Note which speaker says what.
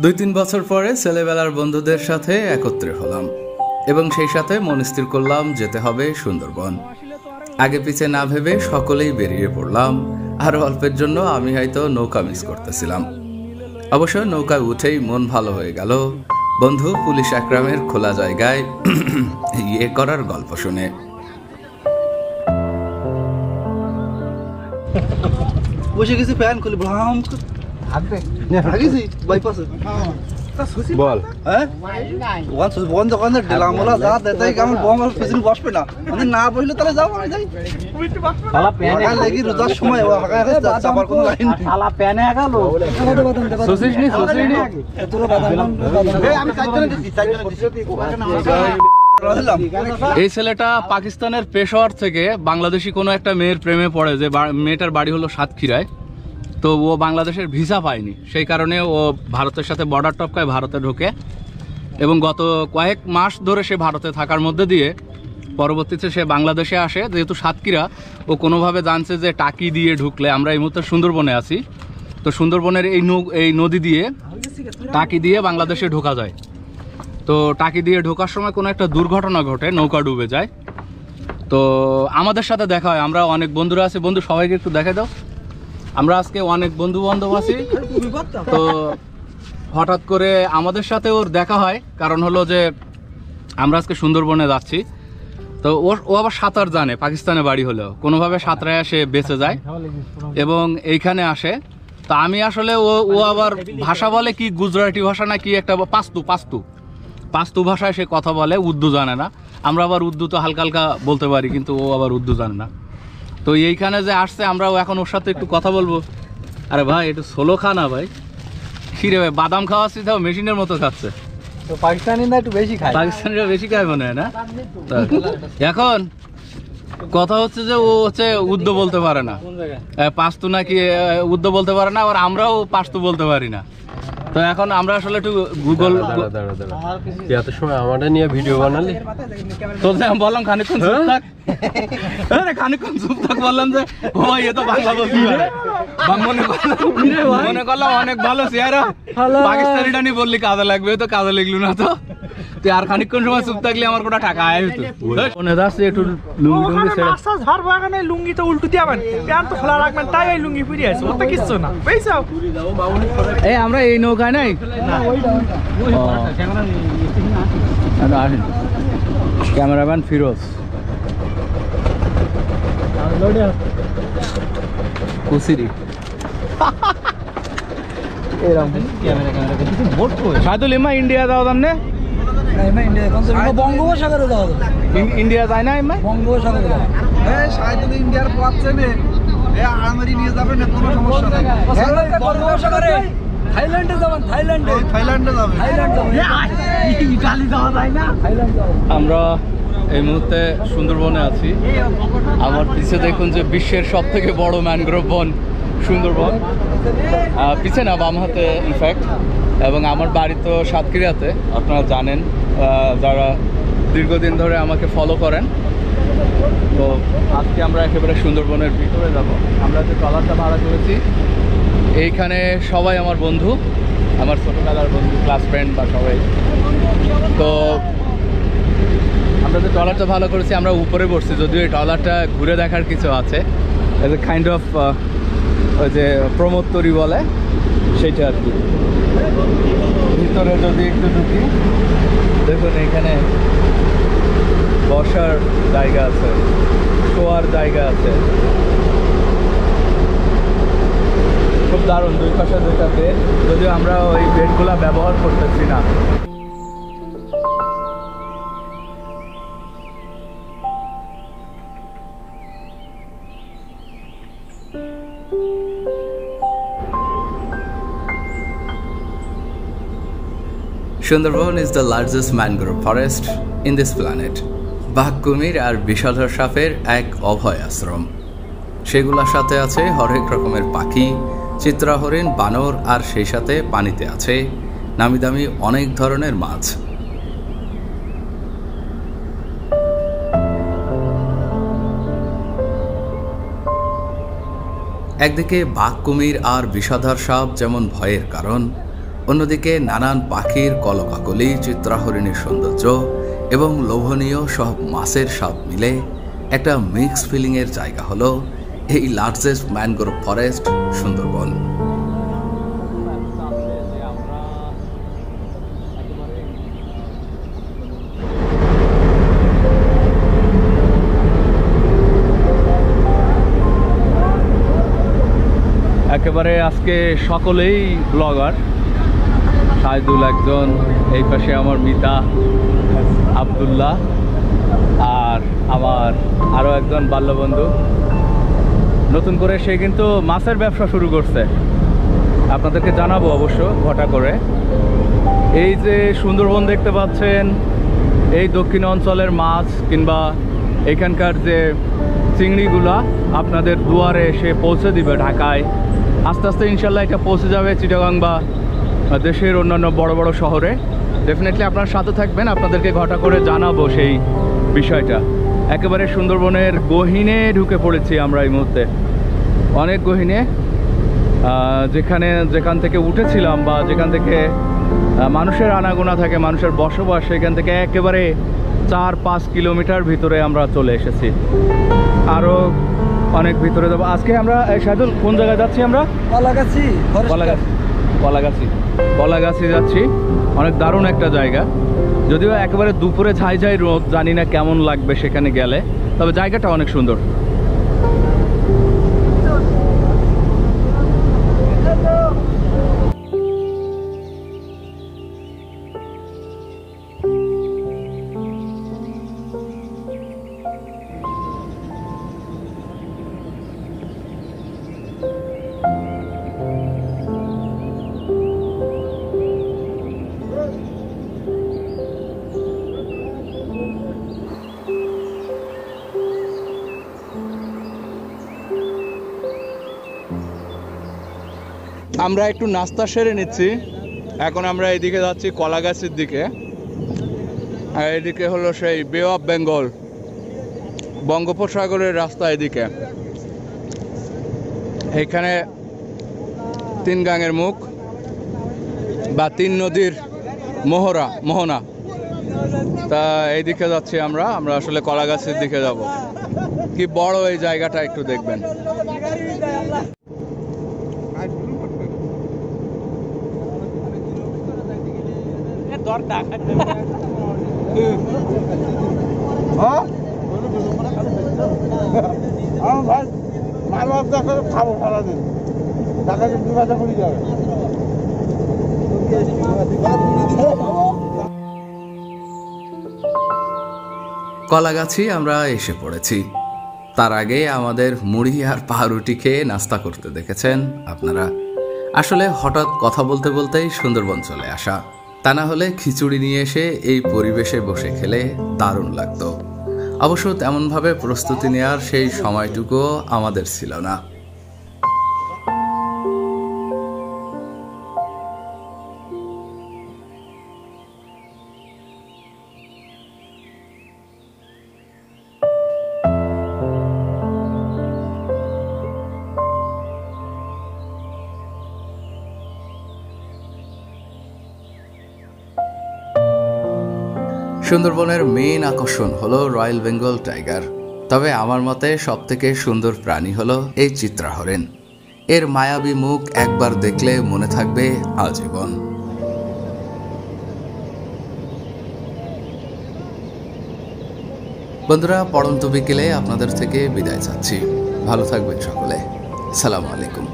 Speaker 1: 2-3 বছর পরে ছেলেবেলার বন্ধুদের সাথে একত্রে হলাম এবং সেই সাথে মন স্থির করলাম যেতে হবে সুন্দরবন। আগে পিছে না ভেবে সকলেই বেরিয়ে পড়লাম। আর অল্পের জন্য আমি হয়তো নৌকা মিস করতেছিলাম। অবশ্য নৌকায় উঠেই মন ভালো হয়ে গেল বন্ধু পুলিশ আকরামের খোলা জায়গায় ইয়ে করার গল্প শুনে।
Speaker 2: বসে গেছি ফ্যান খুলে
Speaker 3: বল
Speaker 2: বন যখন ডেলামলা যা দেয় আমার বম পিছনে বসবে না না বসলে তাহলে যাও আমি যাই লেগে রোজার সময় যাবার কোনো লাইন
Speaker 1: এই ছেলেটা পাকিস্তানের পেশোয়ার থেকে বাংলাদেশি কোনো একটা মেয়ের প্রেমে পড়ে, যে মেয়েটার বাড়ি হলো সাতক্ষীরায়। তো ও বাংলাদেশের ভিসা পায়নি, সেই কারণে ও ভারতের সাথে বর্ডার টপকায় ভারতে ঢোকে এবং গত কয়েক মাস ধরে সে ভারতে থাকার মধ্যে দিয়ে পরবর্তীতে সে বাংলাদেশে আসে। যেহেতু সাতক্ষীরা, ও কোনোভাবে জানছে যে টাকি দিয়ে ঢুকলে, আমরা এই মুহূর্তে সুন্দরবনে আছি, তো সুন্দরবনের এই নদী দিয়ে টাকি দিয়ে বাংলাদেশে ঢোকা যায়। তো টাকি দিয়ে ঢোকার সময় কোনো একটা দুর্ঘটনা ঘটে, নৌকা ডুবে যায়। তো আমাদের সাথে দেখা হয়, আমরা অনেক বন্ধুরা আছি। বন্ধু সবাইকে একটু দেখা দাও। আমরা আজকে অনেক বন্ধু বান্ধব আছি। তো হঠাৎ করে আমাদের সাথে ওর দেখা হয়, কারণ হলো যে আমরা আজকে সুন্দরবনে যাচ্ছি। তো ও আবার সাঁতার জানে, পাকিস্তানে বাড়ি হলেও কোনোভাবে সাঁতরায় সে বেঁচে যায় এবং এইখানে আসে। তো আমি আসলে ও আবার ভাষা বলে কি, গুজরাটি ভাষা না কি একটা, পাস্তু ভাষায় সে কথা বলে, উর্দু জানে না। আমরা আবার উর্দু তো হালকা হালকা বলতে পারি, কিন্তু ও আবার উর্দু জানে না। তো এইখানে যে আসছে, আমরাও এখন ওর সাথে একটু কথা বলবো। আরে ভাই একটু সোলো খা না ভাই। খিরে ভাই বাদাম খাওয়াচ্ছি, তাও মেশিনের মতো খাচ্ছে।
Speaker 2: তো পাকিস্তানিরা একটু বেশি খায়,
Speaker 1: পাকিস্তানিরা বেশি খায় মনে হয় না। এখন কথা হচ্ছে যে ও হচ্ছে উর্দু বলতে পারে না, পাস্তু নাকি উর্দু বলতে পারে না, আর আমরাও পাস্তু বলতে পারি না। তো এখন আমরা আসলে একটু গুগল,
Speaker 3: এত সময় আমাদের নিয়ে ভিডিও বানালি
Speaker 1: তো বললাম খানিকক্ষণ চুপ থাক, খানিকক্ষণ চুপ থাক, বললাম যে ও এ তো বাংলা বলতে পারে। মনে করলাম অনেক ভালো চেহারা, পাকিস্তানিটা নিয়ে বললি কাজে লাগবে, তো কাজে লাগলো না। তো তুই আর খানিকক্ষণ সময় চুপ থাকলে আমার কোনো টাকা আয় হতো। মনে যাচ্ছে একটু লুঙ্গি টুঙ্গি ছেড়ে
Speaker 4: ঝাড় বাগানে লুঙ্গি তো উল্টো দিয়াবেন, প্যান্ট তো খোলা রাখবেন, তাই এই লুঙ্গি ফিরে আছে, ওটা কিচ্ছু না। বুঝছো?
Speaker 1: এই আমরা এই নৌকায় নাই, ক্যামেরাম্যান ফিরোজ কুসিরি সাইদুল ইমা ইন্ডিয়া যাও জানে
Speaker 2: বঙ্গোপসাগরে যাওয়া
Speaker 1: ইন্ডিয়া যায় না ইমা
Speaker 2: বঙ্গোপসাগরে ইন্ডিয়ার পথ চেনে আড়ামারি নিয়ে যাবেন না, কোনো সমস্যা নেই। বঙ্গোপসাগরে থাইল্যান্ডে যাবেন, থাইল্যান্ডে যাবেন, ইতালি যাওয়া যায় না, থাইল্যান্ড যাবেন।
Speaker 1: আমরা এই মুহূর্তে সুন্দরবনে আছি। আমার পিছে দেখুন যে বিশ্বের সব থেকে বড় ম্যানগ্রোভ বন সুন্দরবন, পিছে না বাম হাতে ইনফ্যাক্ট। এবং আমার বাড়ি তো সাতক্ষীরাতে, আপনারা জানেন যারা দীর্ঘদিন ধরে আমাকে ফলো করেন। তো আজকে আমরা একেবারে সুন্দরবনের ভিতরে যাব। আমরা যে ট্রলারটা ভাড়া করেছি, এইখানে সবাই আমার বন্ধু, আমার ছোটোবেলার বন্ধু, ক্লাস ফ্রেন্ড বা সবাই। তো আমরা যে ট্রলারটা ভালো করেছি, আমরা উপরে বসছি, যদিও এই ট্রলারটা ঘুরে দেখার কিছু আছে, এজ এ কাইন্ড অফ ওই যে প্রমোত্তরি বলে সেইটা আর কি। ভিতরে যদি একটু ঢুকি, দেখুন এখানে বসার জায়গা আছে, শোয়ার জায়গা আছে, খুব দারুণ। দুই পাশে দুইটা বেড, যদিও আমরা ওই বেডগুলা ব্যবহার করতেছি না। Sundarban is the largest mangrove forest in this planet. বাঘ, কুমির আর বিষধর সাপের এক অভয় আশ্রম। সেগুলোর সাথে আছে হরেক রকমের পাখি, চিত্রা হরিণ, বানর, আর সেই সাথে পানিতে আছে নামি দামি অনেক ধরনের মাছ। একদিকে বাঘ, কুমির আর বিষধর সাপ যেমন ভয়ের কারণ, অন্যদিকে নানান পাখির কলকাকলি, চিত্রাহরিণীর সৌন্দর্য এবং লোভনীয় সব মাছের স্বাদ মিলে একটা মিক্স ফিলিংয়ের জায়গা হলো এই লার্জেস্ট ম্যানগ্রোভ ফরেস্ট সুন্দরবন। একেবারে আজকে সকলেই ব্লগার। শাহিদুল একজন, এই পাশে আমার মিতা, আব্দুল্লাহ, আর আমার আরও একজন বাল্যবন্ধু। নতুন করে সে কিন্তু মাছের ব্যবসা শুরু করছে, আপনাদেরকে জানাবো অবশ্য ঘটা করে। এই যে সুন্দরবন দেখতে পাচ্ছেন, এই দক্ষিণ অঞ্চলের মাছ কিংবা এখানকার যে চিংড়িগুলা আপনাদের দুয়ারে এসে পৌঁছে দিবে ঢাকায়। আস্তে আস্তে ইনশাল্লাহ এটা পৌঁছে যাবে চিটাগাং বা দেশের অন্যান্য বড় বড় শহরে। ডেফিনেটলি আপনার সাথে থাকবেন, আপনাদেরকে ঘটা করে জানাবো সেই বিষয়টা। একেবারে সুন্দরবনের গহীনে ঢুকে পড়েছি আমরা এই মুহূর্তে, অনেক গহীনে। যেখান থেকে উঠেছিলাম বা যেখান থেকে মানুষের আনাগোনা থাকে, মানুষের বসবাস, সেখান থেকে একেবারে 4-5 কিলোমিটার ভিতরে আমরা চলে এসেছি। আরও অনেক ভিতরে যাবো আজকে আমরা। শাহিদুল, কোন জায়গায় যাচ্ছি আমরা? কলাগাছি যাচ্ছি। অনেক দারুণ একটা জায়গা, যদিও একেবারে দুপুরে ঝাই রোদ, জানি না কেমন লাগবে সেখানে গেলে, তবে জায়গাটা অনেক সুন্দর। আমরা একটু নাস্তা সেরে নিচ্ছি, এখন আমরা এইদিকে যাচ্ছি কলাগাছির দিকে। আর এদিকে হলো সেই বে অফ বেঙ্গল, বঙ্গোপসাগরের রাস্তা এদিকে। এখানে 3 গাঙের মুখ বা 3 নদীর মোহনা। তা এইদিকে যাচ্ছি আমরা আসলে কলাগাছির দিকে যাব। কি বড় এই জায়গাটা একটু দেখবেন।
Speaker 2: খাবো সারাদিন,
Speaker 1: কলাগাছি আমরা এসে পড়েছি। তার আগে আমাদের মুড়ি আর পাউরুটি খেয়ে নাস্তা করতে দেখেছেন আপনারা। আসলে হঠাৎ কথা বলতে বলতেই সুন্দরবন চলে আসা, তা না হলে খিচুড়ি নিয়ে এসে এই পরিবেশে বসে খেলে দারুণ লাগতো। অবশ্য তেমনভাবে প্রস্তুতি নেওয়ার সেই সময়টুকুও আমাদের ছিল না। সুন্দরবনের মেইন আকর্ষণ হলো রয়্যাল বেঙ্গল টাইগার, তবে আমার মতে সবথেকে সুন্দর প্রাণী হলো এই চিত্রাহরিণ। এর মায়াবী মুখ একবার দেখলে মনে থাকবে আজীবন। বন্ধুরা, পড়ন্ত বিকেলে আপনাদের থেকে বিদায় চাচ্ছি। ভালো থাকবেন সকলে। আসসালামু আলাইকুম।